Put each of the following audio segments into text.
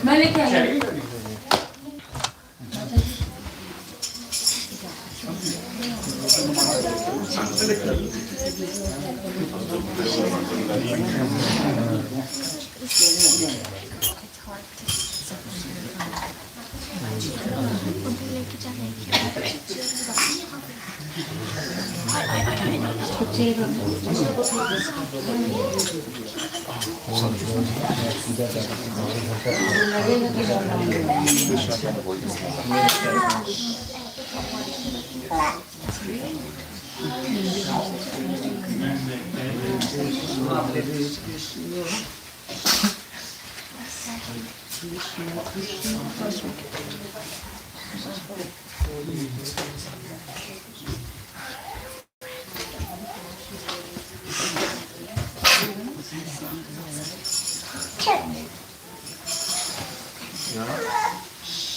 मैं लेके आई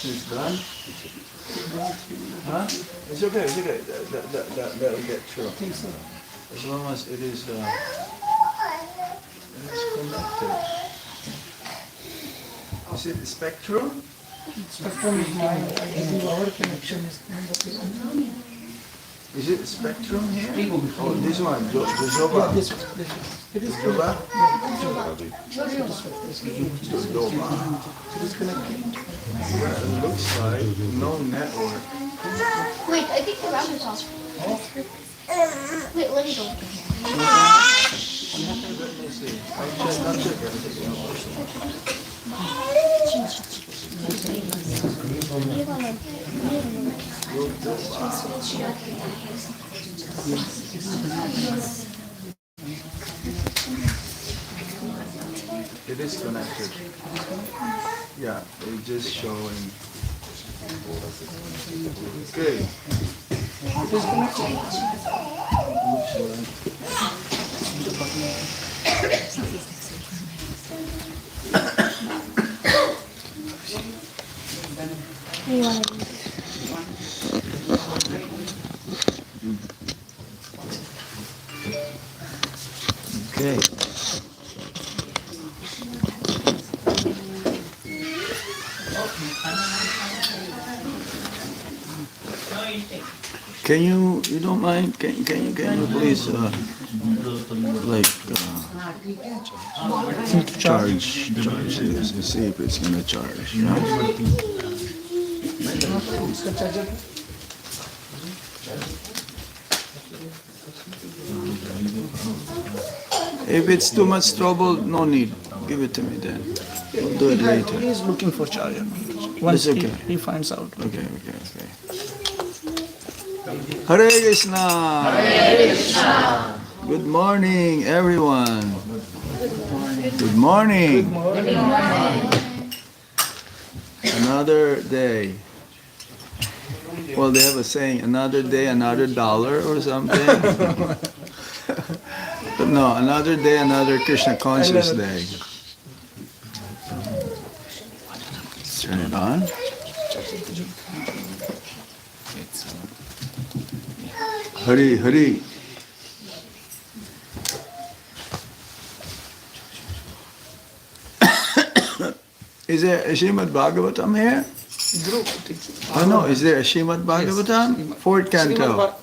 It's done? Huh? It's okay, it's okay. That will get through. As long as it is connected. Is it the spectrum? Spectrum is mine. I do our connection is Is it spectrum here? Oh, this one, the Zoba. this. It is Zoba? Zoba. It is connected. Well, it looks like no network. Wait, I think the router's off. Wait, let me go look in here. Let's see. I'll check. It is connected. Yeah, it's just showing. Okay. It is connected. Okay. Can you don't mind, can you please, charge this and see if it's gonna charge, you know? If it's too much trouble, no need. Give it to me then. We'll do it later. He is looking for charger. once It's okay. he finds out. Okay. Hare Krishna. Hare Krishna. Good morning, everyone. Good morning. Another day. Well, they have a saying, another day, another dollar or something. But no, another day, another Krishna conscious day. Turn it on. Hurry. Is there a Srimad Bhagavatam here? Oh no, is there a Srimad Bhagavatam? Fourth canto.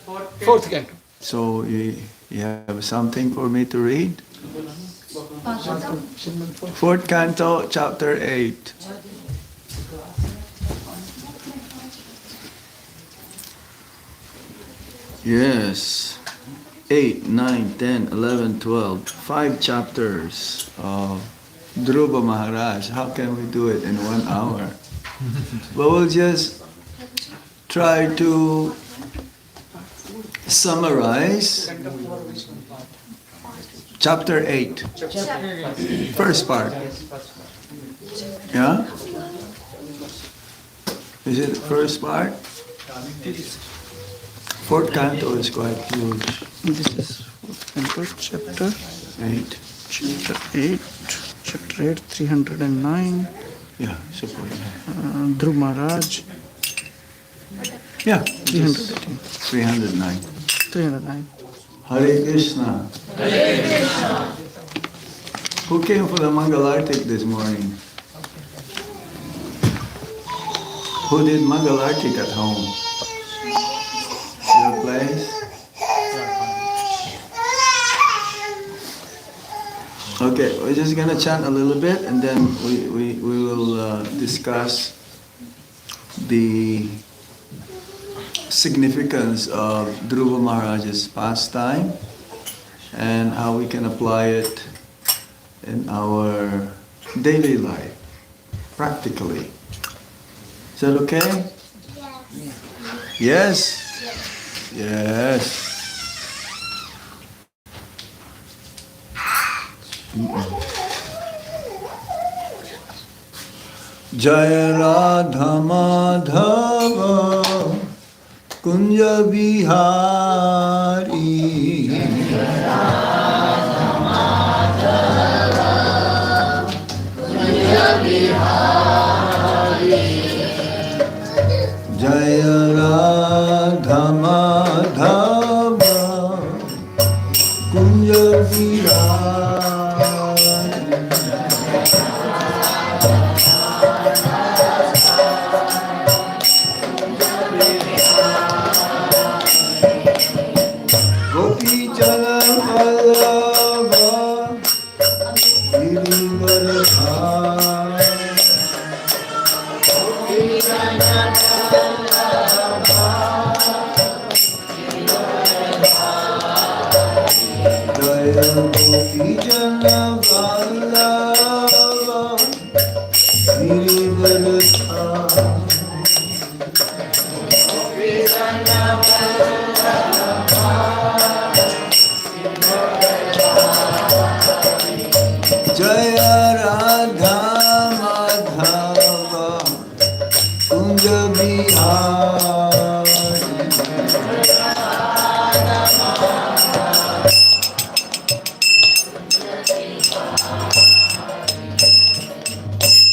Fourth canto. So you have something for me to read? Fourth canto, chapter 8. Yes. 8, 9, 10, 11, 12. 5 chapters of Dhruva Maharaj. How can we do it in 1 hour? But we'll just try to summarize chapter 8. First part. Yeah? Is it the first part? Fourth canto is quite huge. This is fourth canto, chapter 8. Chapter 8, 309. Yeah, support. Dhruv Maharaj, Yeah, 318. 309. 309. Hare Krishna. Hare Krishna. Who came for the Mangalartik this morning? Who did Mangalartik at home? Your place? Okay, we're just gonna chant a little bit and then we will discuss the significance of Dhruva Maharaj's pastime and how we can apply it in our daily life, practically. Is that okay? Yes? Yes. Jaya Radha Madhava Kunja Bihari Jaya Radha Madhava Kunja Gopi Jana Vallabha Girivardhana Jaya Gopi Jana Vallabha Girivardhana Jaya Radha Madhava Kunja Bihari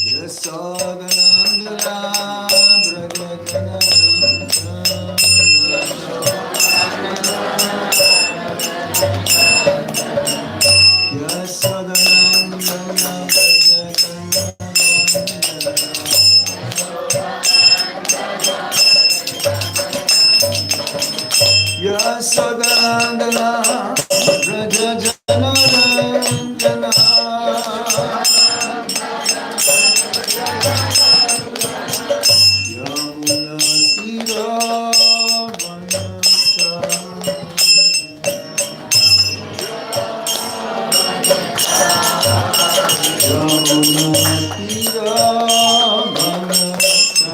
Yasodanandana Yasodanandana Braja Janardhan Yamuna Tira Vanasa Yamuna Tira Vanasa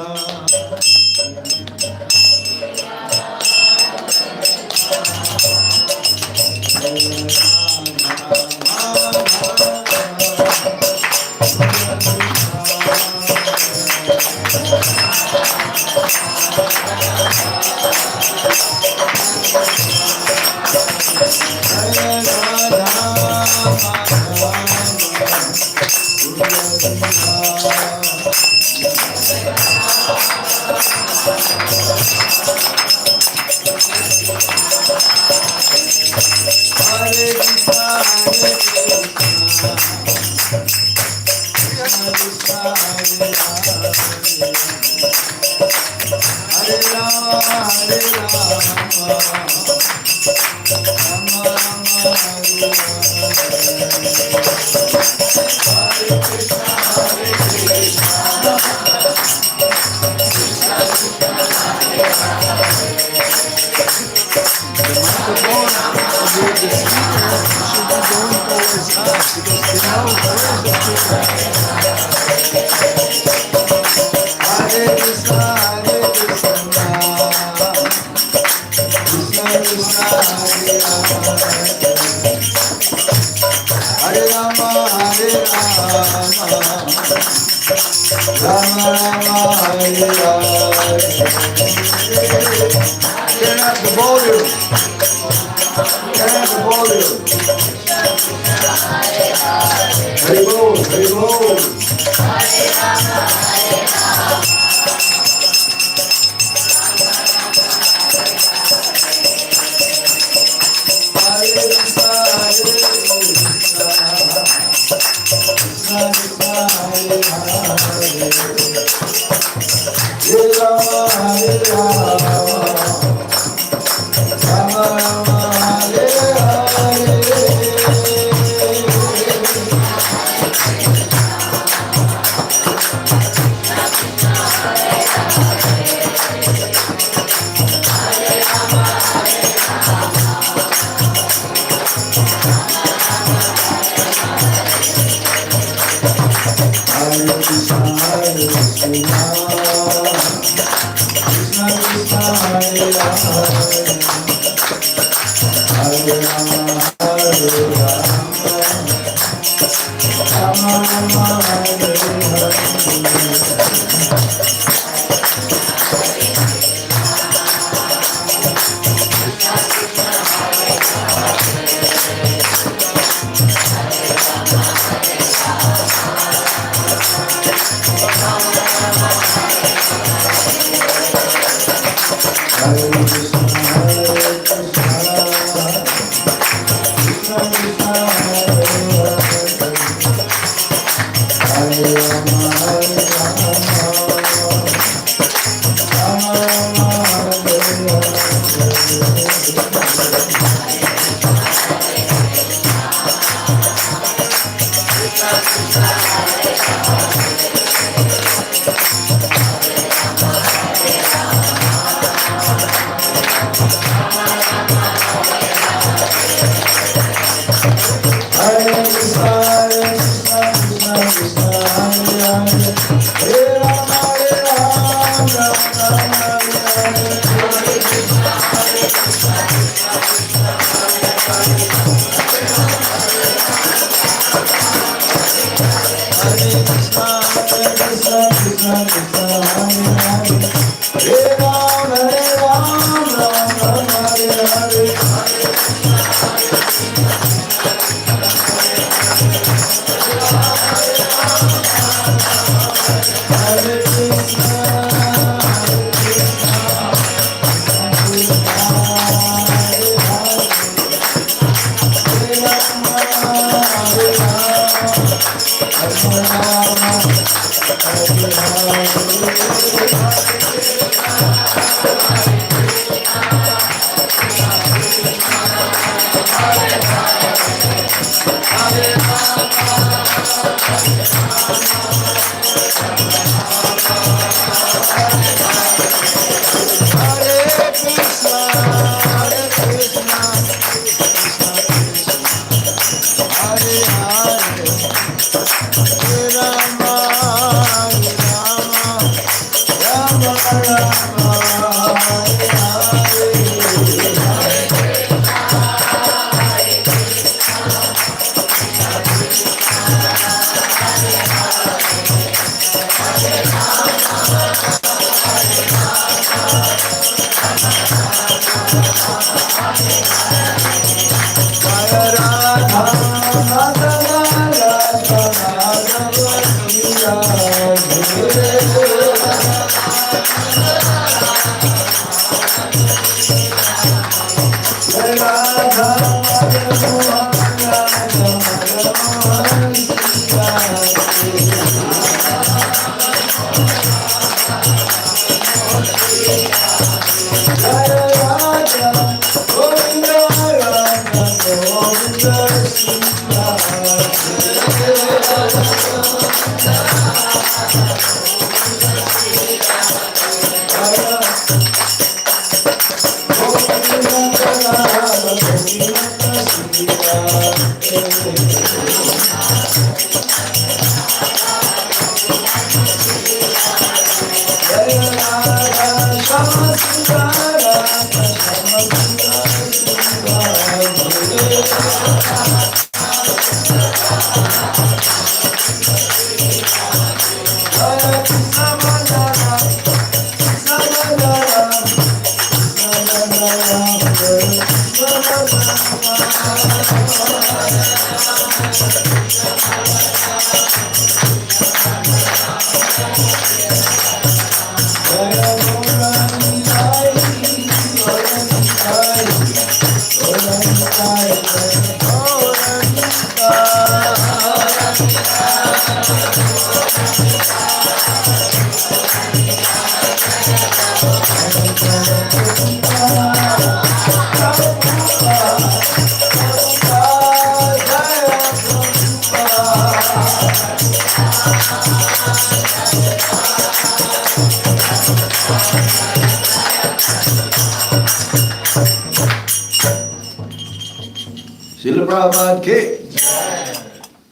Srila Prabhupada ki.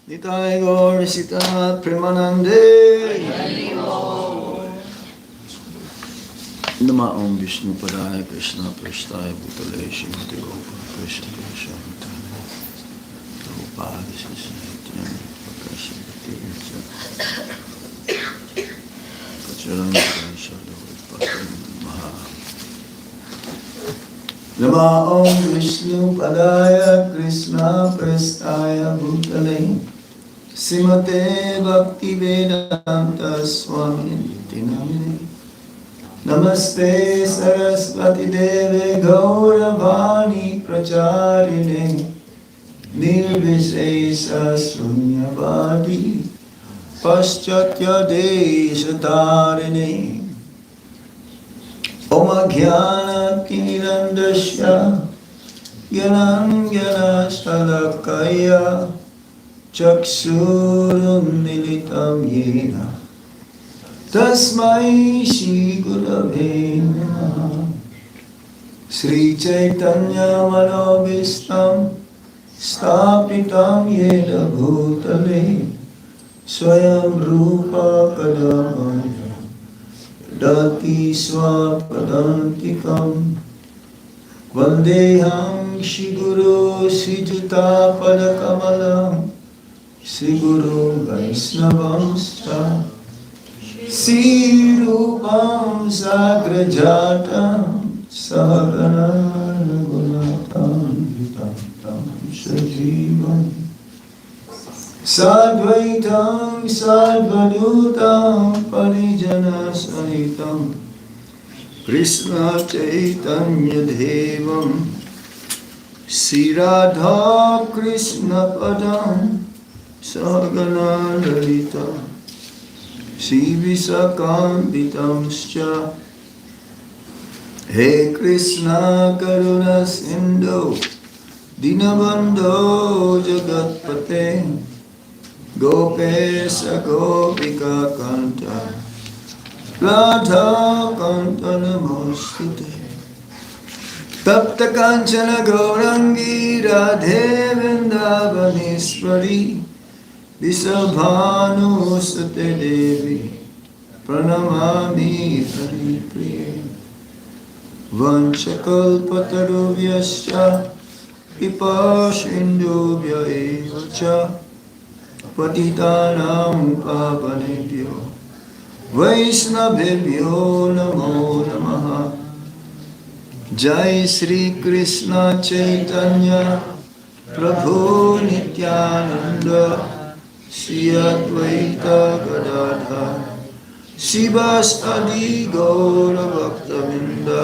Nitai Gaur Sitamat Premanande. Nama Om Vishnu Padaya Krishna Prasthaya Bhutale Shrimati Gopa Krishna Krishna Prabhupada Sisnitya Prakasha Bhakti Kacharan Krishna Maha. Nama Om Vishnu Padaya Krishna Prasthaya Bhutale Srimate Bhakti Vedanta Swami Namine. Namaste Saraswati Deve Gauravani Pracharine Nirvishesha Sunyavadi Paschatya Deshatarine Om Jnana Tirandasya Yanam Jnana Shalakaya Chaksurun Militam Yena Tasmai Shri Gurave Namaha. Sri Chaitanya Manobhistam Stapitam Yena Bhutale Swayam Rupa Kadamaya Dati Swapadantikam Vandeham Shri Guru Srijuta Padakamalam Shri Guru Vaisnavamscha Sri Rupam Sagrajatam Sahagana Raghunathan Vitam Tam Sajivam Sadvaitam Sadvadutam Parijana Sanitam Krishna Chaitanya Devam Sri Radha Krishna Padam Sahagana Lalita Shri Visakambitamscha. He Krishna Karuna Sindhu Dinabandho Jagatpate Gopesha Gopika Kanta Radha Kanta Namostute Tapta Kanchana Gaurangi Radhe Vrindavaneshwari Visabhanu Sate Devi Pranamami Hari Priya Vanchakalpatarubhyascha Vipashindubhya evacha Patitanam Pavanebhyo Vaisnavebhyo Namo Namaha. Jai Sri Krishna Chaitanya Prabhu Nityananda Shri Advaita Gadadhar Shivas Adi Gaura Bhaktavinda.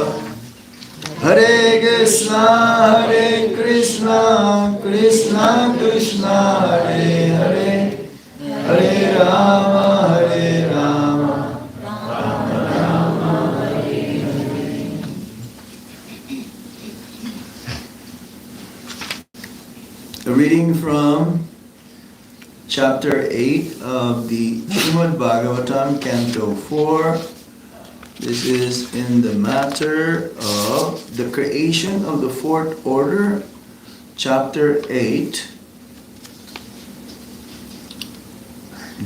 Hare Krishna, Krishna Krishna, Hare Hare, Hare Rama, Rama Rama. A reading from chapter 8 of the Srimad Bhagavatam, Canto 4. This is in the matter of the creation of the fourth order, chapter 8.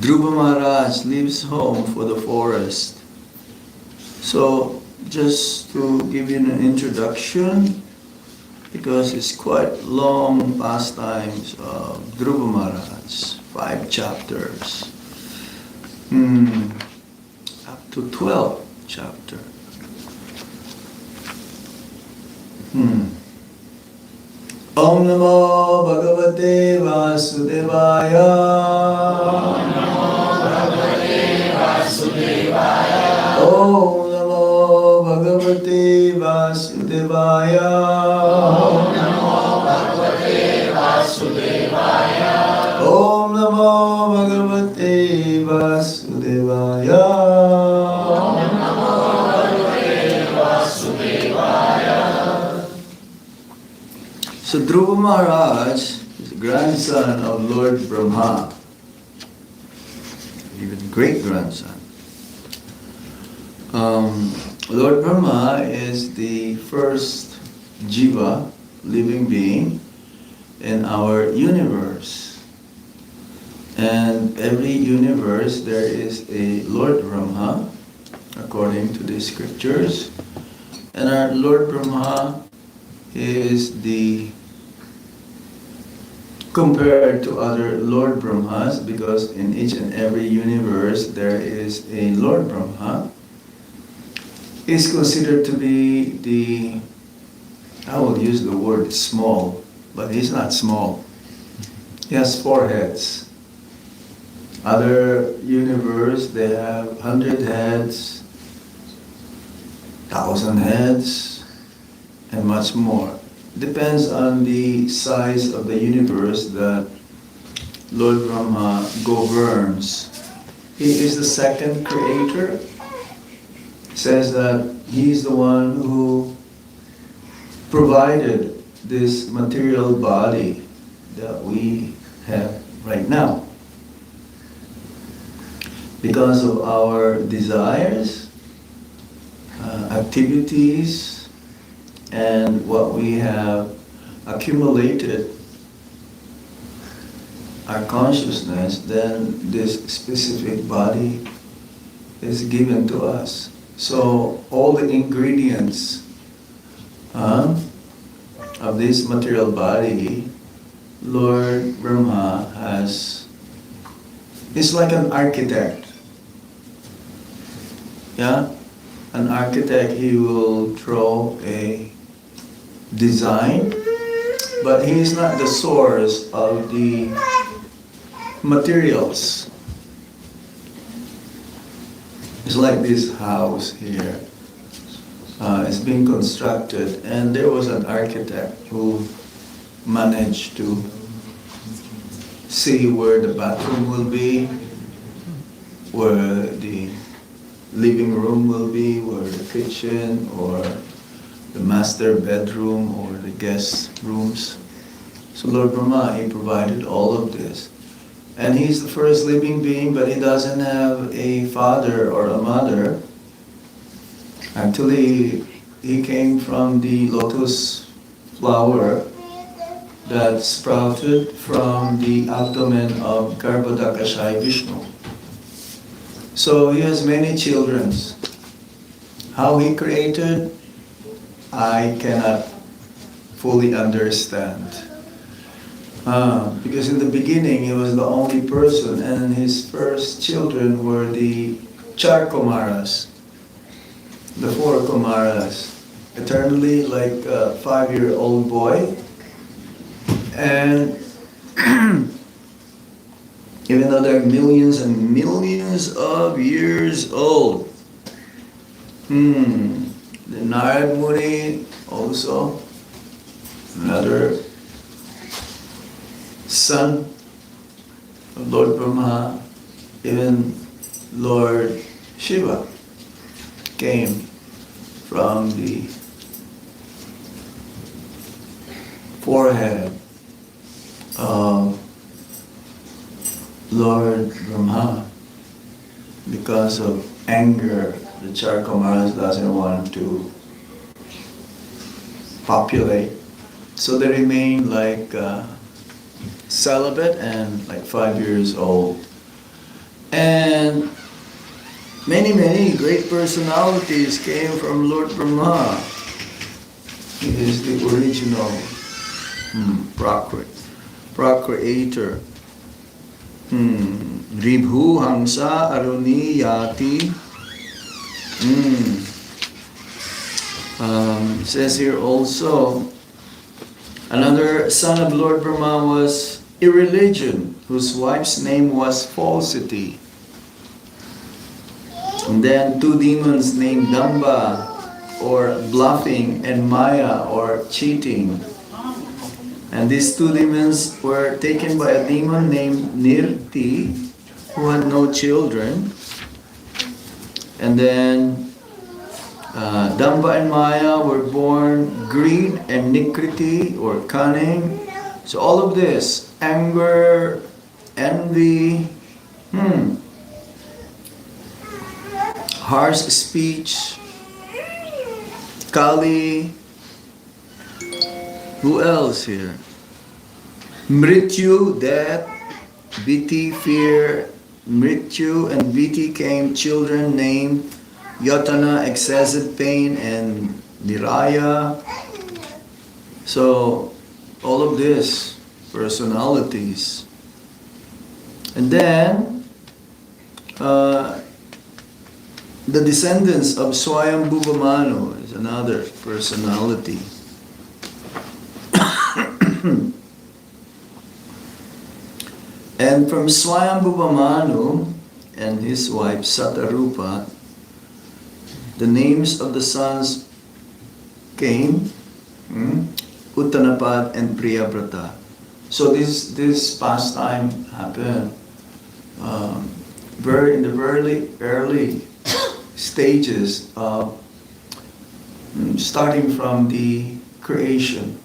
Dhruva Maharaj leaves home for the forest. So, just to give you an introduction, because it's quite long pastimes of Dhruva Maharaj, 5 chapters, up to 12 chapter. Om Namo Bhagavate Vasudevaya. Om Namo Bhagavate Vasudevaya. Om Namo Bhagavate Vasudevaya. Om Namo Bhagavate Vasudevaya. Om Namo Bhagavate Vasudevaya. Om Namo Bhagavate Vasudevaya. So Dhruva Maharaj is the grandson of Lord Brahma, even great-grandson. Lord Brahma is the first jiva, living being, in our universe. And every universe there is a Lord Brahma, according to the scriptures. And our Lord Brahma is compared to other Lord Brahmas, because in each and every universe there is a Lord Brahma, is considered to be I will use the word small, but he's not small. He has 4 heads. Other universe, they have 100 heads, 1,000 heads, and much more. Depends on the size of the universe that Lord Brahma governs. He is the second creator. Says that he's the one who provided this material body that we have right now. Because of our desires, activities, and what we have accumulated, our consciousness, then this specific body is given to us. So all the ingredients of this material body, Lord Brahma is like an architect. Yeah? An architect, he will draw a design, but he is not the source of the materials. It's like this house here. It's being constructed, and there was an architect who managed to see where the bathroom will be, where the living room will be, where the kitchen or the master bedroom or the guest rooms. So Lord Brahma, he provided all of this. And he's the first living being, but he doesn't have a father or a mother. Actually, he came from the lotus flower that sprouted from the abdomen of Garbhodakashai Vishnu. So he has many children. How he created, I cannot fully understand. Because in the beginning he was the only person, and his first children were the Char Kumaras, the 4 Kumaras, eternally like a 5-year-old boy. And even though they're millions and millions of years old. The Narad Muni also, another son of Lord Brahma, even Lord Shiva came from the forehead of Lord Brahma. Because of anger, the Charakamas doesn't want to populate. So they remain like celibate and like 5 years old. And many great personalities came from Lord Brahma. He is the original procreator. Ribhu Hamsa Aruni Yati. It says here also, another son of Lord Brahma was Irreligion, whose wife's name was Falsity. And then 2 demons named Damba, or bluffing, and Maya, or cheating. And these 2 demons were taken by a demon named Nirti, who had no children. And then Damba and Maya were born greed and nikriti, or cunning. So all of this, anger, envy, harsh speech, Kali. Who else here? Mrityu, death, Biti, fear. Mrityu and Biti came children named Yatana, excessive pain, and Niraya. So all of this, personalities. And then the descendants of Swayambhuva Manu is another personality. And from Swayambhuva Manu and his wife Satarupa, the names of the sons came, Uttanapad and Priyabrata. So this pastime happened in the very early stages of starting from the creation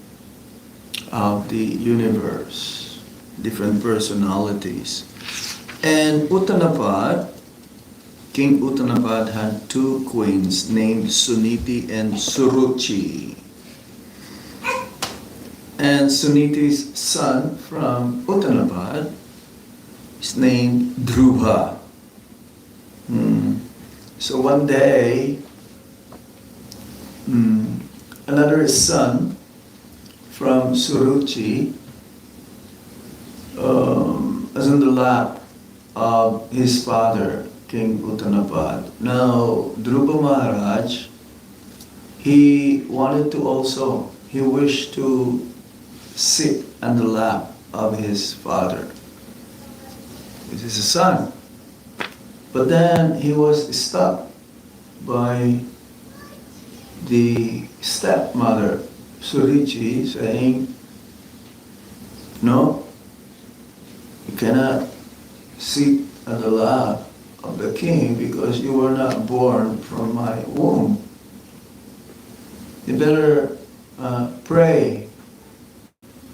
of the universe, different personalities. And Uttanapad, King Uttanapad had 2 queens named Suniti and Suruchi. And Suniti's son from Uttanapad is named Dhruva. So one day, another son from Suruchi was in the lap of his father, King Uttanapad. Now, Dhruva Maharaj, he wished to sit on the lap of his father. This is a son. But then he was stopped by the stepmother, Surichi, saying, "No, you cannot sit on the lap of the king because you were not born from my womb. You better pray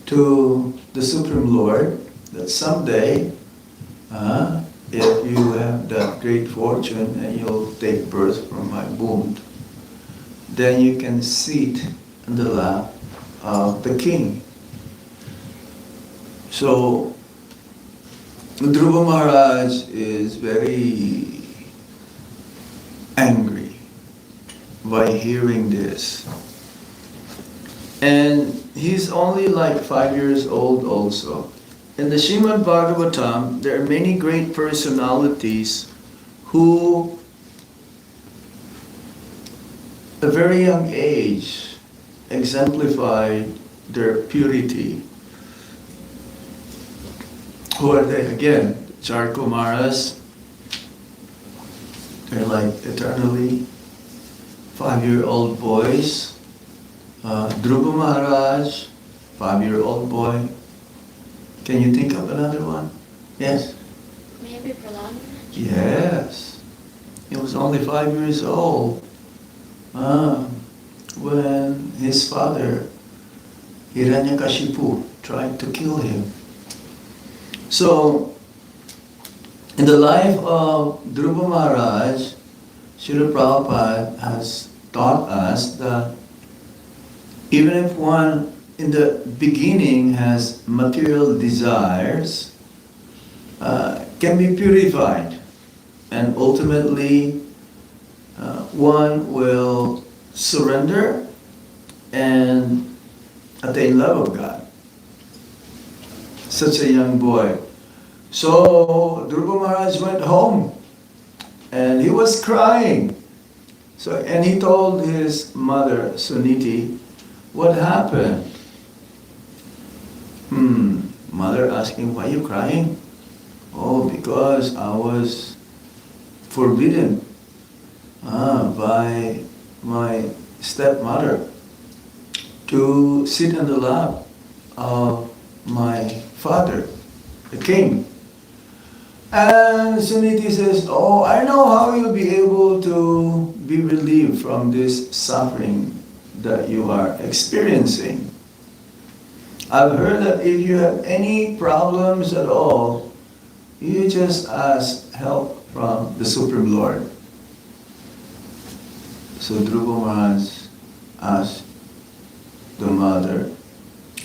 to the Supreme Lord that someday, if you have that great fortune and you'll take birth from my womb, then you can sit on the lap of the king." So Dhruva Maharaj is very angry by hearing this. And he's only like 5 years old also. In the Srimad Bhagavatam, there are many great personalities who, at a very young age, exemplified their purity. Who are they? Again, Charkumaras, they're like eternally 5-year-old boys. Dhruva Maharaj, 5-year-old boy. Can you think of another one? Yes? Maybe Prahlad. Yes. He was only 5 years old when his father, Hiranyakashipu, tried to kill him. So, in the life of Dhruva Maharaj, Srila Prabhupada has taught us that even if one in the beginning has material desires, can be purified, and ultimately one will surrender and attain love of God. Such a young boy. So Dhruva Maharaj went home and he was crying. And he told his mother, Suniti, what happened? Mother asking, why are you crying? Oh, because I was forbidden by my stepmother to sit in the lap of my father, the king. And Suniti says, oh, I know how you'll be able to be relieved from this suffering that you are experiencing. I've heard that if you have any problems at all, you just ask help from the Supreme Lord. So Dhruva Maharaj asked the mother,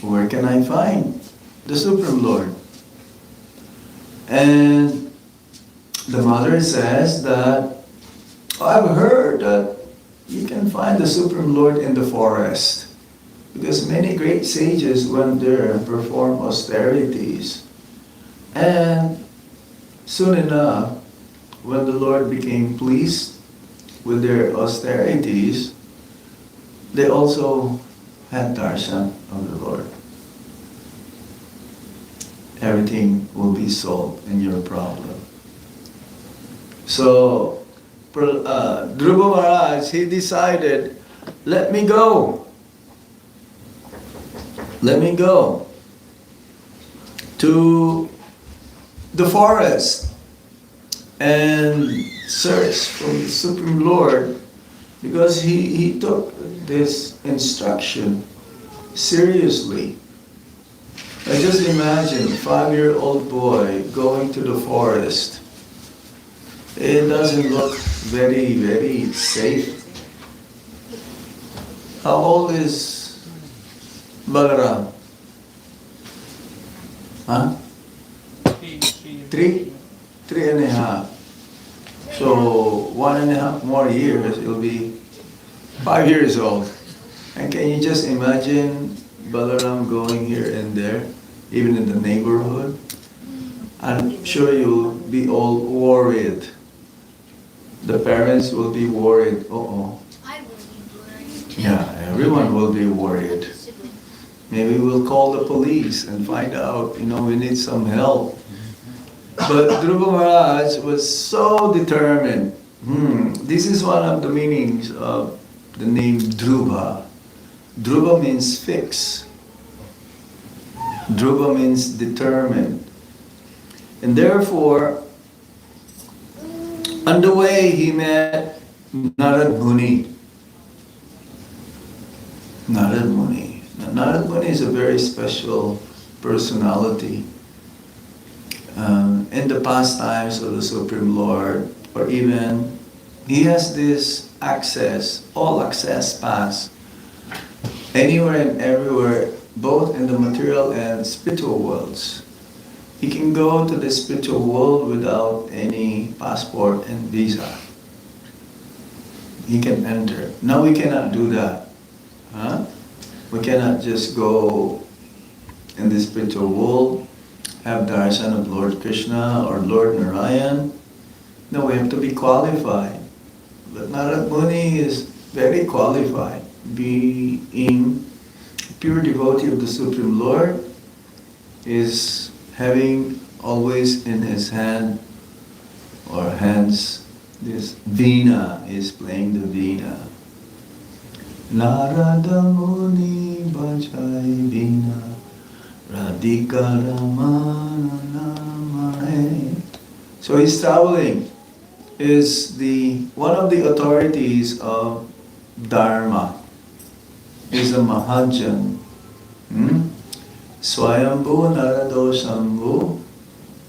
where can I find the Supreme Lord? And the mother says that, I've heard that you can find the Supreme Lord in the forest, because many great sages went there and performed austerities. And soon enough, when the Lord became pleased with their austerities, they also had darshan of the Lord. Everything will be solved in your problem. So, Dhruva Maharaj, he decided, let me go. Let me go to the forest and search for the Supreme Lord, because he took this instruction seriously. I just imagine a 5-year-old boy going to the forest. It doesn't look very, very safe. How old is Balaram? Huh? 3? 3.5. So 1.5 more years, it'll be 5 years old. And can you just imagine Balaram going here and there, even in the neighborhood? I'm sure you'll be all worried. The parents will be worried. Uh-oh. I will be worried too. Yeah, everyone will be worried. Maybe we'll call the police and find out, we need some help. But Dhruva Maharaj was so determined. This is one of the meanings of the name Dhruva. Dhruva means fix. Dhruva means determined. And therefore, on the way he met Narad Muni. Narad Muni. Now, Narad Muni is a very special personality. In the pastimes of the Supreme Lord, or even, he has this access, all access pass, anywhere and everywhere, both in the material and spiritual worlds. He can go to the spiritual world without any passport and visa. He can enter. Now we cannot do that. We cannot just go in the spiritual world, have darshan of Lord Krishna or Lord Narayan. No, we have to be qualified. But Narad Muni is very qualified, being pure devotee of the Supreme Lord, is having always in his hand or hands, this Veena is playing the Veena. Narada Muni Bajai Veena Radhika Ramana Namae. So he's traveling, is one of the authorities of Dharma, is a Mahajan. Swayambhu Narado Shambhu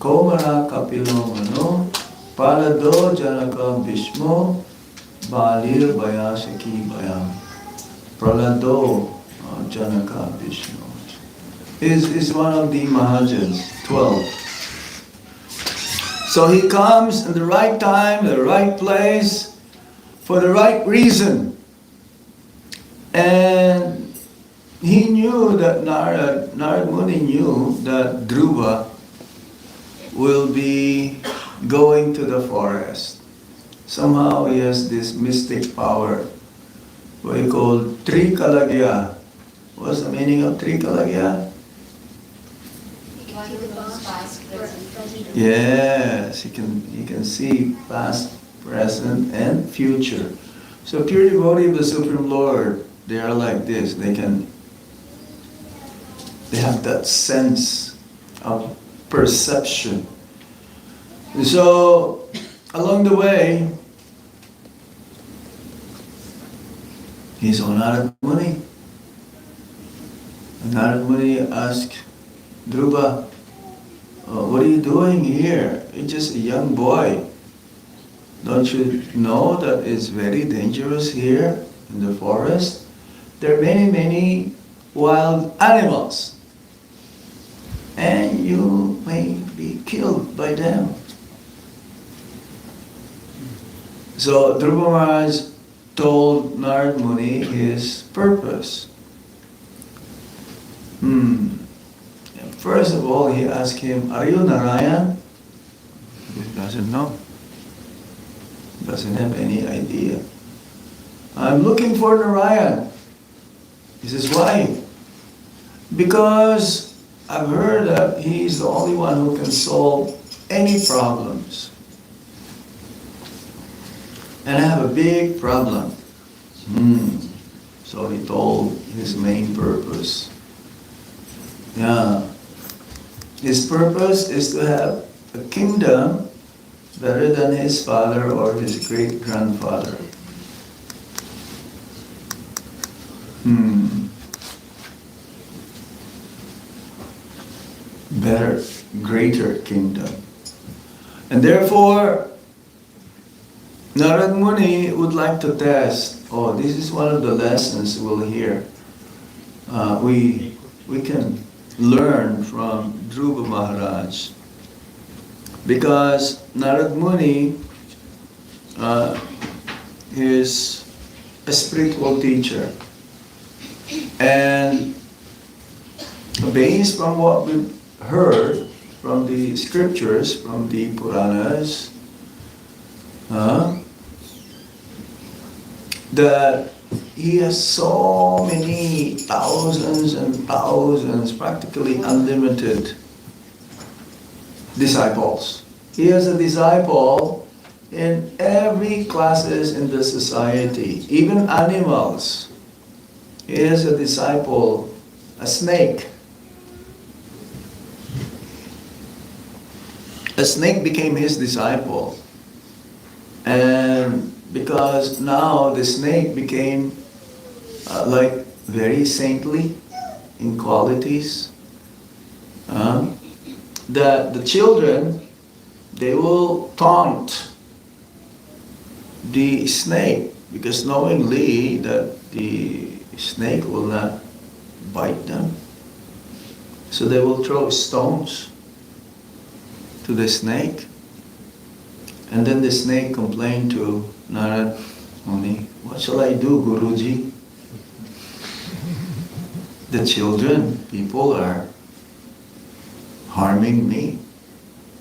Komara Kapilo Mano Palado Janaka Bhishmo Balir Bayasaki Bayam Pralado Janaka Vishnu is one of the Mahajans, 12. So he comes in the right time, the right place, for the right reason. And he knew that Narad Muni knew that Dhruva will be going to the forest. Somehow he has this mystic power, what he called Trikalagya. What's the meaning of Trikalagya? Yes, he can see past, present, and future. So pure devotee of the Supreme Lord, they are like this. They have that sense of perception. So along the way, he saw Narad Muni. And Narad Muni asked Dhruva, what are you doing here? You're just a young boy. Don't you know that it's very dangerous here in the forest? There are many, many wild animals. And you may be killed by them. So Dhruva Maharaj told Narad Muni his purpose. First of all, he asked him, are you Narayan? He doesn't know. Doesn't have any idea. I'm looking for Narayan. He says, why? Because I've heard that he's the only one who can solve any problems. And I have a big problem. So he told his main purpose. Yeah. His purpose is to have a kingdom better than his father or his great-grandfather. Better, greater kingdom. And therefore, Narad Muni would like to test, this is one of the lessons we'll hear. We can learn from Dhruva Maharaj. Because Narad Muni is a spiritual teacher. And based on what we've heard from the scriptures, from the Puranas, that he has so many thousands and thousands, practically unlimited disciples. He has a disciple in every classes in the society, even animals. He has a disciple, a snake. A snake became his disciple. And because now the snake became like very saintly in qualities, that the children, they will taunt the snake because knowingly that the snake will not bite them. So they will throw stones to the snake. And then the snake complained to Narad Muni, what shall I do, Guruji? The children, people are harming me.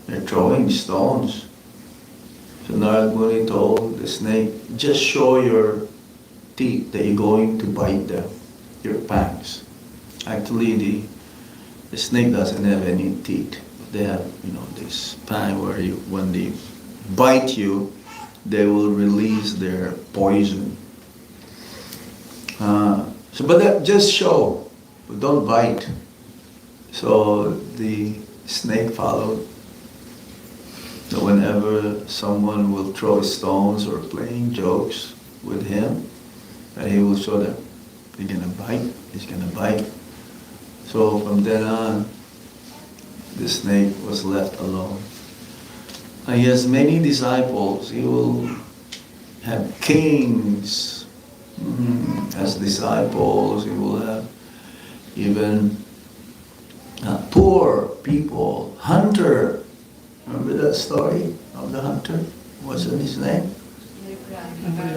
They're throwing stones. So Narad Muni told the snake, just show your teeth that you're going to bite them, your fangs. Actually, the snake doesn't have any teeth. they have, this time where when they bite you, they will release their poison. But that just show, but don't bite. So the snake followed. So whenever someone will throw stones or playing jokes with him, he will show them, he's gonna bite, he's gonna bite. So from then on, the snake was left alone. And he has many disciples. He will have kings as disciples. He will have even poor people, hunter. Remember that story of the hunter? What's his name?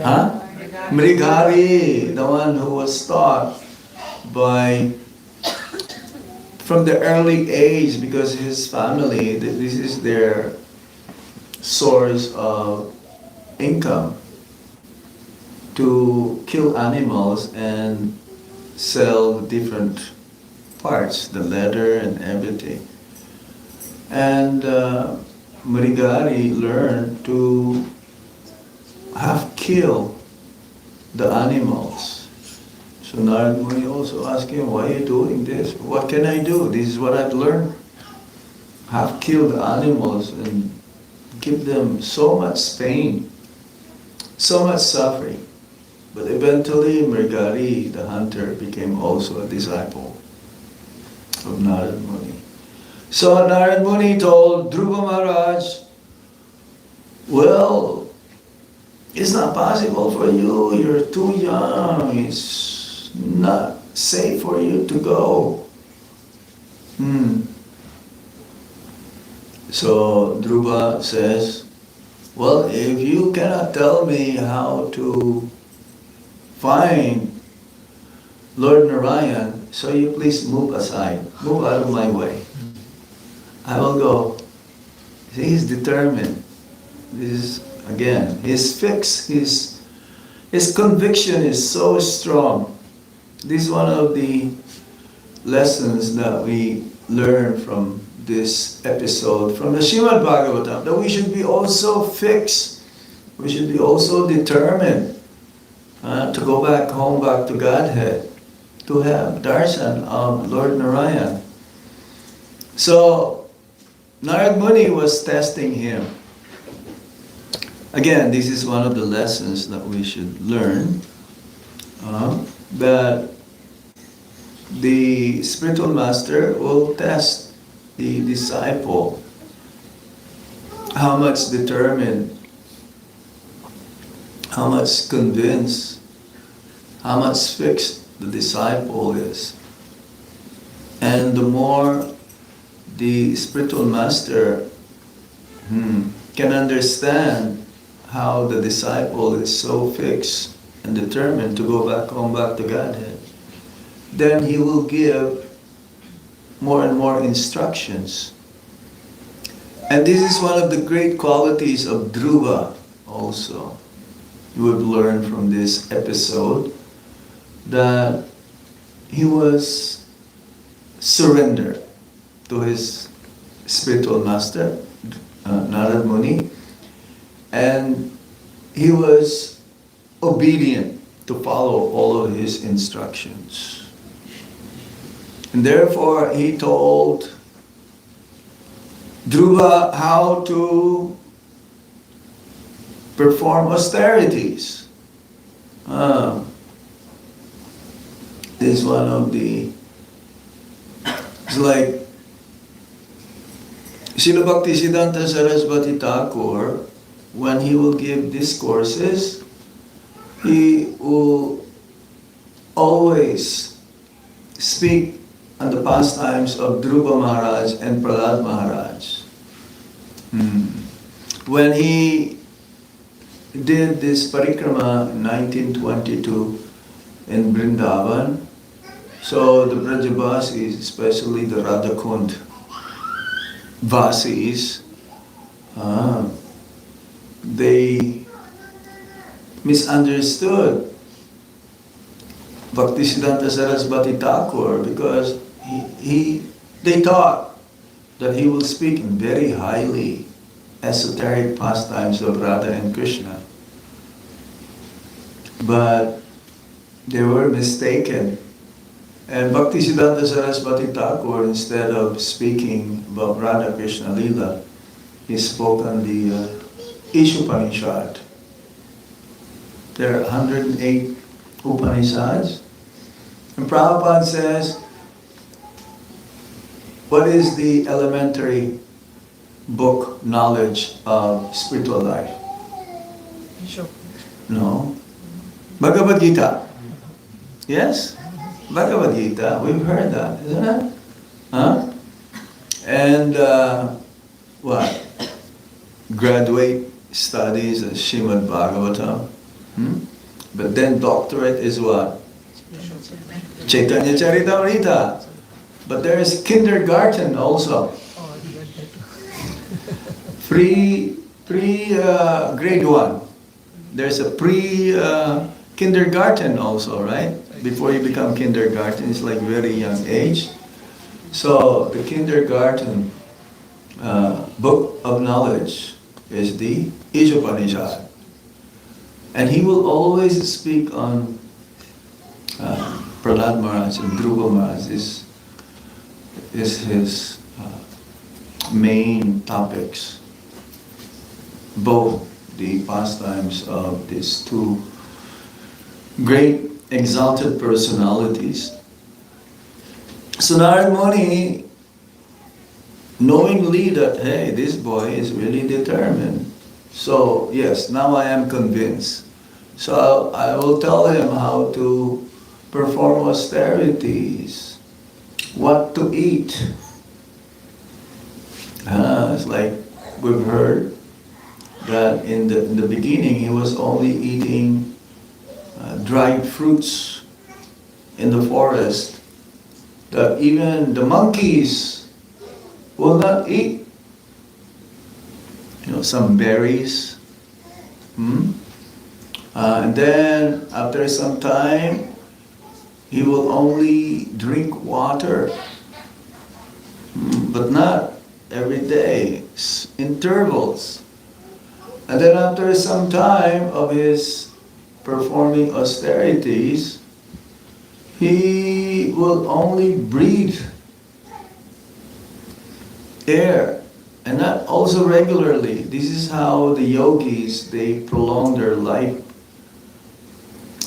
Huh? Mrigari, the one who was taught from the early age, because his family, this is their source of income, to kill animals and sell different parts, the leather and everything. And Mrigari learned to have killed the animals. So Narad Muni also asked him, why are you doing this? What can I do? This is what I've learned. Have killed the animals and give them so much pain, so much suffering. But eventually Mrigari, the hunter, became also a disciple of Narad Muni. So Narad Muni told Dhruva Maharaj, well, it's not possible for you, you're too young, it's not safe for you to go. So Dhruva says, well, if you cannot tell me how to find Lord Narayan, so you please move aside, move out of my way. I will go. See, he's determined. This is, again, his fix, his conviction is so strong. This is one of the lessons that we learn from this episode, from the Srimad Bhagavatam, that we should be also fixed, we should be also determined to go back home, back to Godhead, to have darshan of Lord Narayan. So, Narad Muni was testing him. Again, this is one of the lessons that we should learn, that the spiritual master will test the disciple, how much determined, how much convinced, how much fixed the disciple is. And the more the spiritual master can understand how the disciple is so fixed and determined to go back home, back to Godhead, then he will give more and more instructions. And this is one of the great qualities of Dhruva also. You would learn from this episode that he was surrendered to his spiritual master, Narad Muni, and he was obedient to follow all of his instructions. And therefore he told Dhruva how to perform austerities. This is one of the, it's like Srila Bhaktisiddhanta Saraswati Thakur, when he will give discourses, he will always speak on the pastimes of Dhruva Maharaj and Prahlad Maharaj. When he did this parikrama in 1922 in Vrindavan, so the Brajavasis, especially the Radhakund Vasis, they misunderstood Bhaktisiddhanta Saraswati Thakur because they thought that he will speak in very highly esoteric pastimes of Radha and Krishna. But they were mistaken. And Bhaktisiddhanta Saraswati Thakur, instead of speaking about Radha Krishna Lila, he spoke on the Ishopanishad. There are 108 Upanishads. And Prabhupada says, what is the elementary book knowledge of spiritual life? No. Bhagavad Gita. Yes? Bhagavad Gita, we've heard that, isn't it? Huh? And what? Graduate studies of Srimad Bhagavatam. But then doctorate is what? Chaitanya Charitamrita. But there is kindergarten also. Grade 1. There's a kindergarten also, right? Before you become kindergarten, it's like very young age. So the kindergarten book of knowledge is the Ishopanishad. And he will always speak on Prahlad Maharaj and Dhruva Maharaj is his main topics. Both the pastimes of these two great exalted personalities. So Narad Muni, knowingly that, hey, this boy is really determined. So yes, now I am convinced. So I will tell him how to perform austerities, what to eat. It's like we've heard that in the beginning he was only eating dried fruits in the forest that even the monkeys will not eat. You know, some berries. And then after some time, he will only drink water, but not every day, intervals. And then after some time of his performing austerities, he will only breathe air, and not also regularly. This is how the yogis, they prolong their life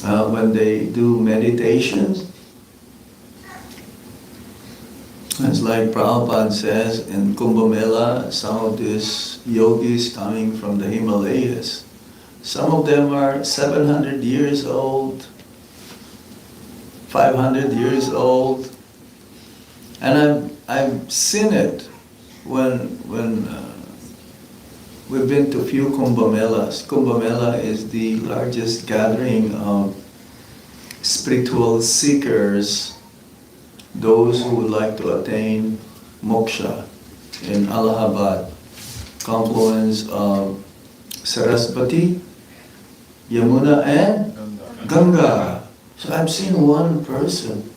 when they do meditations. It's like Prabhupada says in Kumbh Mela, some of these yogis coming from the Himalayas, some of them are 700 years old, 500 years old, and I've seen it when we've been to a few Kumbh Melas. Kumbh Mela is the largest gathering of spiritual seekers, those who would like to attain moksha in Allahabad, confluence of Saraswati, Yamuna and Ganga. So I've seen one person.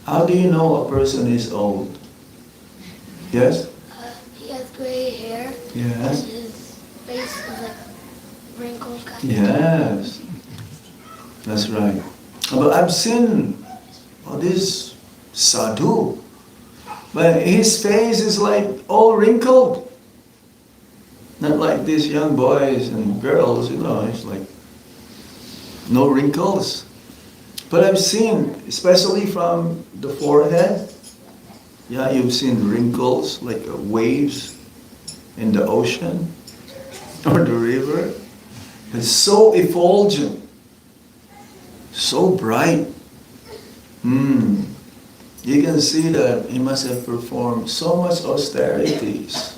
How do you know a person is old? Yes? He has gray hair. Yes. And his face is like wrinkled. Yes. That's right. But I've seen this sadhu, but his face is like all wrinkled. Not like these young boys and girls, you know, it's like no wrinkles. But I've seen, especially from the forehead, yeah, you've seen wrinkles like waves in the ocean or the river. It's so effulgent, so bright. You can see that he must have performed so much austerities.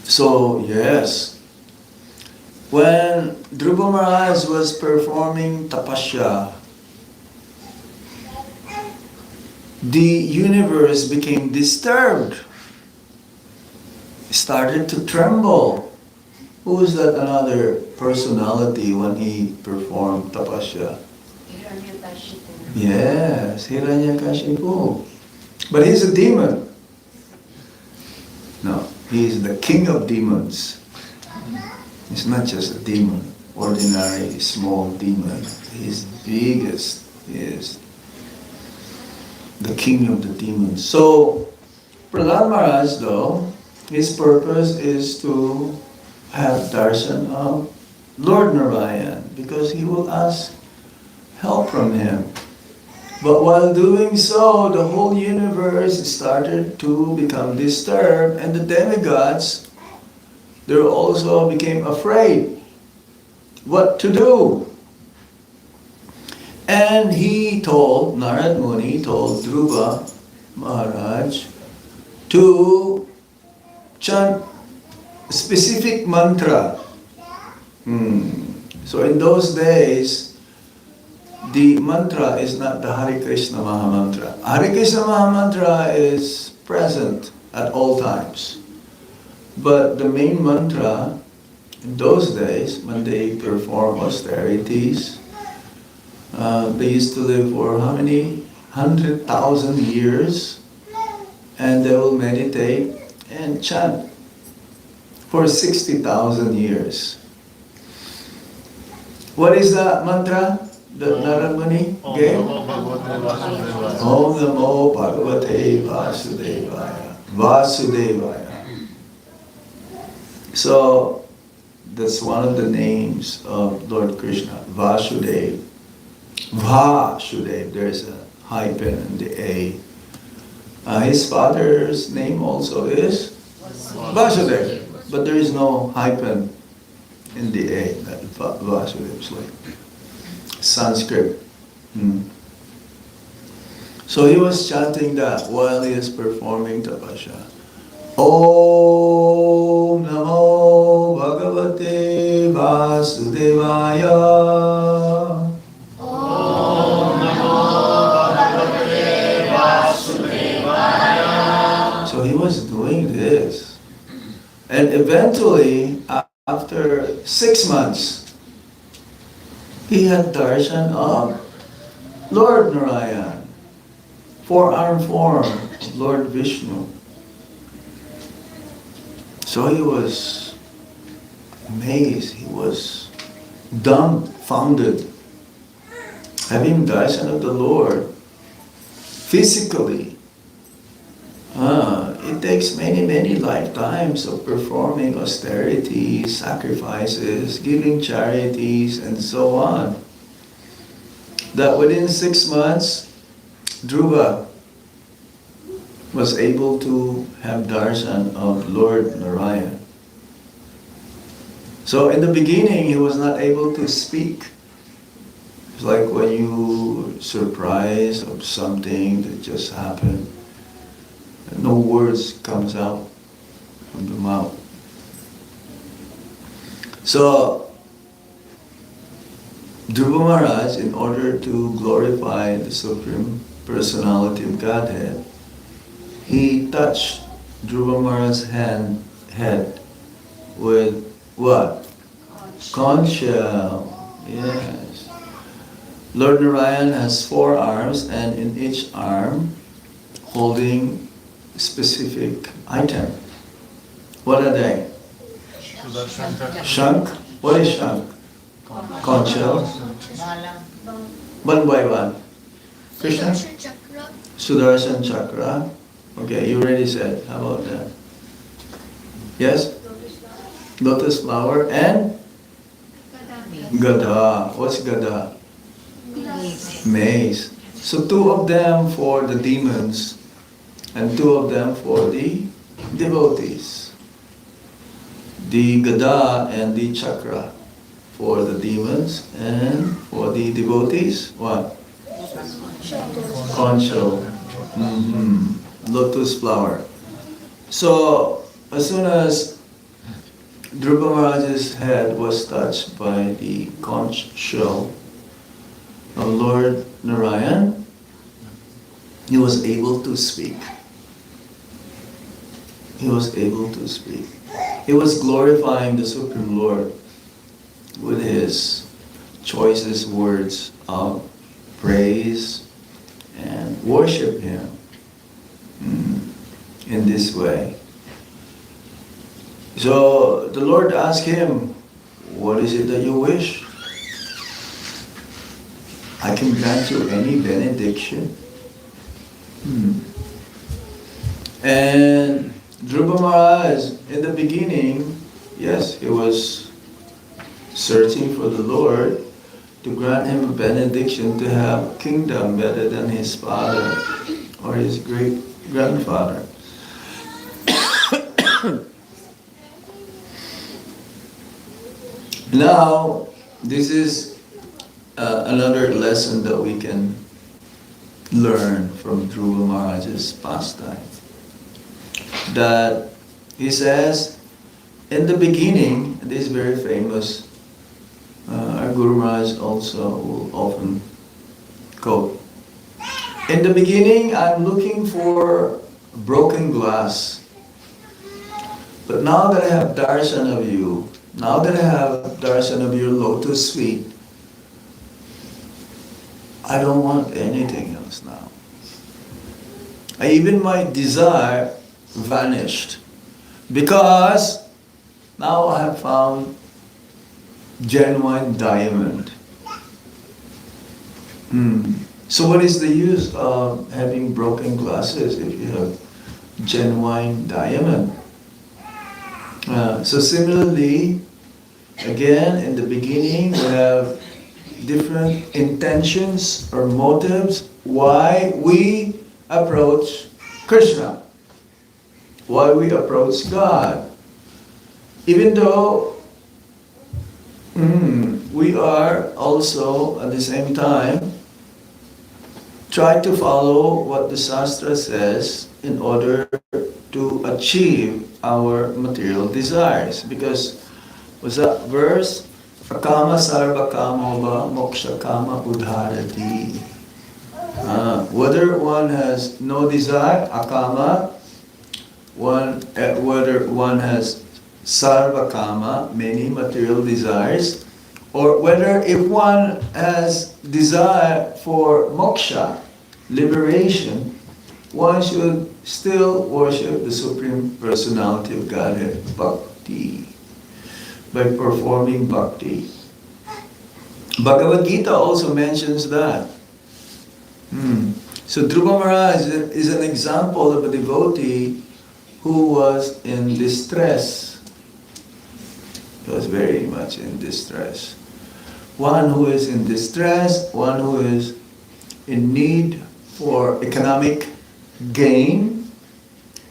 So, yes, when Dhruva Maharaj was performing tapasya, the universe became disturbed, started to tremble. Who was that another personality when he performed tapasya? Yes, Hiranyakashipu. But he's a demon. No, he is the king of demons. He's not just a demon, ordinary small demon. He's biggest. He is the king of the demons. So, Prahlad Maharaj though, his purpose is to have darshan of Lord Narayan because he will ask help from him. But while doing so, the whole universe started to become disturbed, and the demigods, they also became afraid what to do. And he told, Narad Muni told Dhruva Maharaj to chant a specific mantra. So in those days, the mantra is not the Hare Krishna Mahamantra. Hare Krishna Mahamantra is present at all times. But the main mantra in those days, when they perform austerities, they used to live for how many? 100,000 years. And they will meditate and chant for 60,000 years. What is the mantra that Narad Muni gave? Om Namo Bhagavate Vasudevaya. Vasudevaya. So, that's one of the names of Lord Krishna, Vasudev. Vasudev, there's a hyphen in the A. His father's name also is Vasudev, but there is no hyphen in the A. That Vasudev is like Sanskrit. So he was chanting that while he is performing tapasya. Om Namo Bhagavate Vasudevaya. Om Namo Bhagavate Vasudevaya. So he was doing this. And eventually, after 6 months, he had darshan of Lord Narayan, four-armed form of Lord Vishnu. So he was amazed, he was dumbfounded, having darshan of the Lord physically. It takes many lifetimes of performing austerities, sacrifices, giving charities, and so on. That within 6 months, Dhruva was able to have darshan of Lord Narayan. So in the beginning, he was not able to speak. It's like when you surprised of something that just happened. No words comes out from the mouth. So, Dhruva Maharaj, in order to glorify the Supreme Personality of Godhead, he touched Dhruva Maharaj's head with what? Conch shell. Yes. Lord Narayan has 4 arms, and in each arm holding specific item. What are they? Shank. What is shank? Conch shell. One by one. Krishna? Sudarshan chakra. Okay, you already said. How about that? Yes? Lotus flower and? Gada. What's gada? Mace. So 2 of them for the demons and 2 of them for the devotees. The gada and the chakra for the demons, and for the devotees, what? Conch shell. Lotus flower. So as soon as Dhruva Maharaj's head was touched by the conch shell of Lord Narayan, he was able to speak. He was able to speak. He was glorifying the Supreme Lord with his choicest words of praise and worship Him in this way. So the Lord asked him, what is it that you wish? I can grant you any benediction. And Dhruva Maharaj, in the beginning, yes, he was searching for the Lord to grant him a benediction to have a kingdom better than his father or his great grandfather. Now, this is another lesson that we can learn from Dhruva Maharaj's pastime. That he says, in the beginning, this is very famous, our Guru Maharaj also will often quote, in the beginning I'm looking for broken glass, but now that I have darshan of you, now that I have darshan of your lotus feet, I don't want anything else now. Even my desire vanished because now I have found genuine diamond. So what is the use of having broken glasses if you have genuine diamond? So similarly, again, in the beginning, we have different intentions or motives why we approach Krishna, why we approach God. Even though we are also at the same time try to follow what the Shastra says in order to achieve our material desires. Because what's that verse? Akama sarva kamo va moksha kama udharati. Whether one has no desire, akama, whether one has sarva kama, many material desires, or whether if one has desire for moksha, liberation, one should still worship the Supreme Personality of Godhead, Bhakti, by performing Bhakti. Bhagavad Gita also mentions that. So Dhruva Maharaj is an example of a devotee who was in distress. He was very much in distress. One who is in distress, one who is in need for economic gain,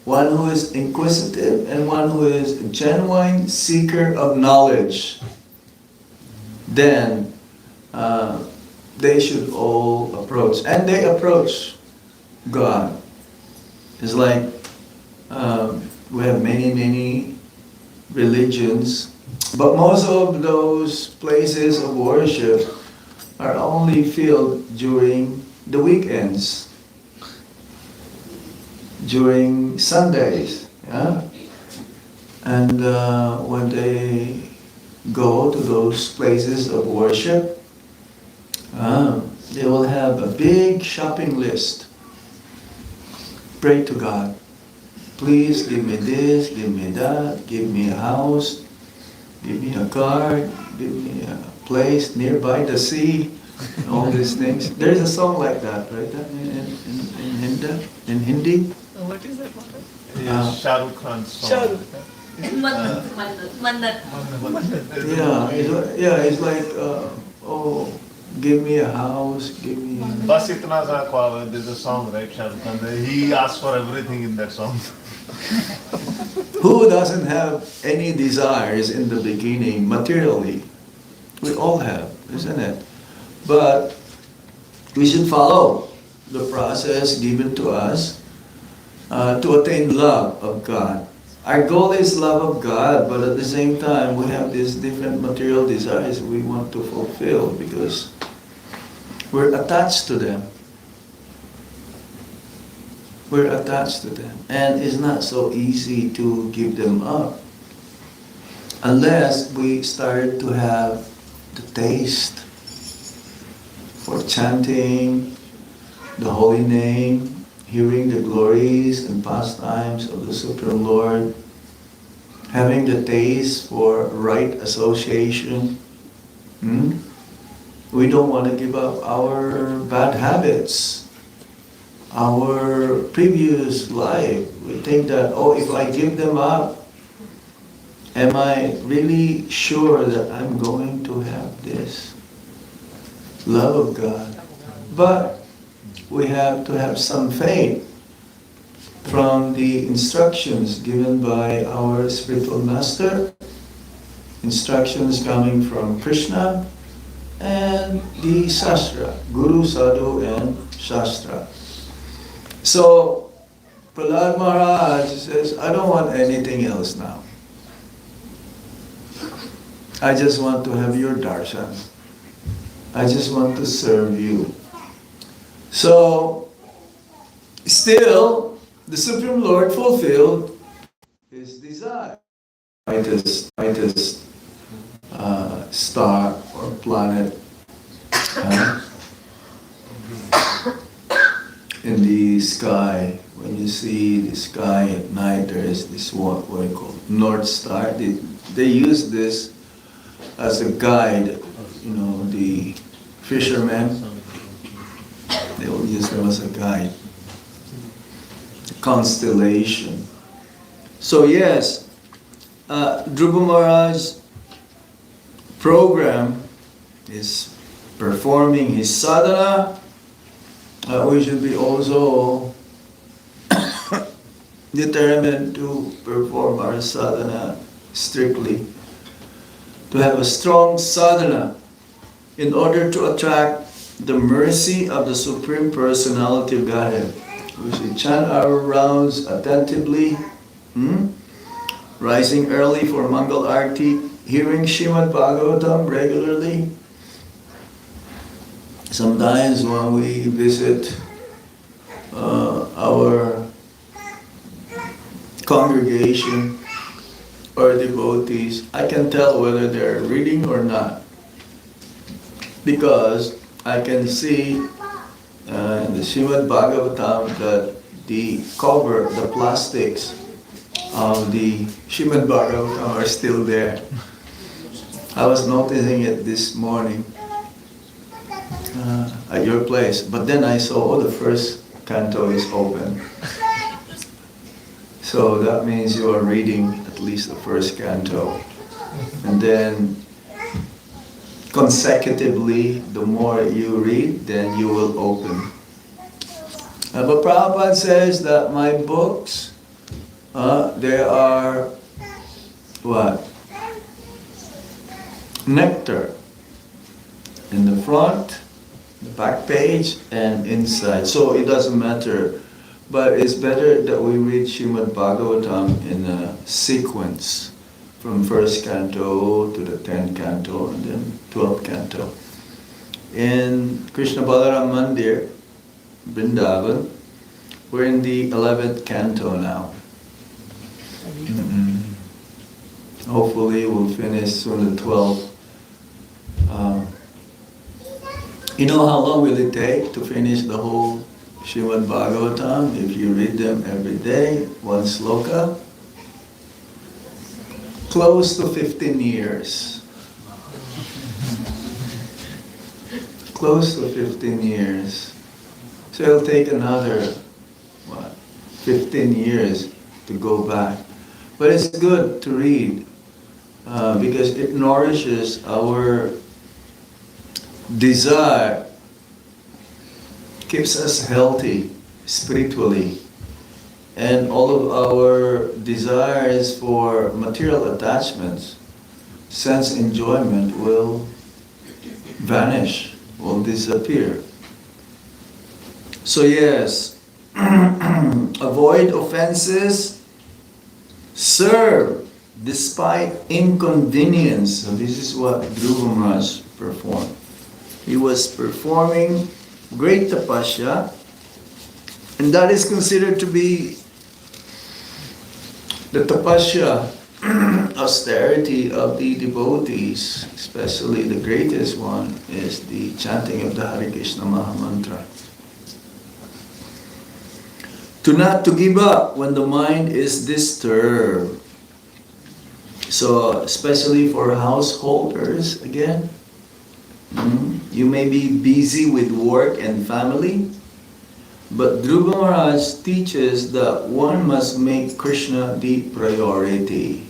one who is inquisitive, and one who is a genuine seeker of knowledge, then they should all approach. And they approach God. It's like we have many religions, but most of those places of worship are only filled during the weekends, during Sundays, yeah? And when they go to those places of worship, they will have a big shopping list. Pray to God. Please give me this, give me that, give me a house, give me a car, give me a place nearby the sea, and all these things. There's a song like that, right? In Hindi? What is that? Shah Rukh Khan's song. It's like, oh, give me a house, give me... Bas itna sa khwab. There's a song, right, Shah Rukh Khan? He asked for everything in that song. Who doesn't have any desires in the beginning, materially? We all have, isn't it? But we should follow the process given to us to attain love of God. Our goal is love of God, but at the same time, we have these different material desires we want to fulfill because we're attached to them. We're attached to them. And it's not so easy to give them up unless we start to have the taste for chanting the holy name, hearing the glories and pastimes of the Supreme Lord, having the taste for right association. We don't want to give up our bad habits, our previous life. We think that, oh, if I give them up, am I really sure that I'm going to have this love of God? But we have to have some faith from the instructions given by our spiritual master, instructions coming from Krishna, and the Shastra, Guru, Sadhu, and Shastra. So, Prahlad Maharaj says, I don't want anything else now. I just want to have your darshan. I just want to serve you. So, still, the Supreme Lord fulfilled his desire. Brightest star or planet in the sky. When you see the sky at night, there is this what we call North Star. They use this as a guide. You know, the fishermen, they will use them as a guide. The constellation. So yes, Dhruva Maharaj's program is performing his sadhana. We should be also determined to perform our sadhana strictly, to have a strong sadhana in order to attract the mercy of the Supreme Personality of Godhead. We should chant our rounds attentively, rising early for Mangal Arti, hearing Srimad Bhagavatam regularly. Sometimes when we visit our congregation or devotees, I can tell whether they're reading or not, because I can see in the Srimad Bhagavatam that the cover, the plastics of the Srimad Bhagavatam are still there. I was noticing it this morning at your place, but then I saw, oh, the first canto is open. So that means you are reading at least the first canto. And then consecutively, the more you read, then you will open. But Prabhupada says that my books, they are what? Nectar. In the front, the back page, and inside. So it doesn't matter. But it's better that we read Srimad Bhagavatam in a sequence, from first canto to the 10th canto and then 12th canto. In Krishna Balaram Mandir, Vrindavan, we're in the 11th canto now. Hopefully we'll finish soon the 12th. You know how long will it take to finish the whole Srimad Bhagavatam if you read them every day, one sloka? Close to 15 years. Close to 15 years. So it'll take another, 15 years to go back. But it's good to read because it nourishes our desire, keeps us healthy spiritually, and all of our desires for material attachments, sense enjoyment will vanish, will disappear. So yes, avoid offenses, serve despite inconvenience. So this is what Dhruva Maharaj performed. He was performing great tapasya, and that is considered to be the tapasya, austerity of the devotees. Especially the greatest one is the chanting of the Hare Krishna Mahamantra. To not to give up when the mind is disturbed. So, especially for householders, again, you may be busy with work and family, but Dhruva Maharaj teaches that one must make Krishna the priority.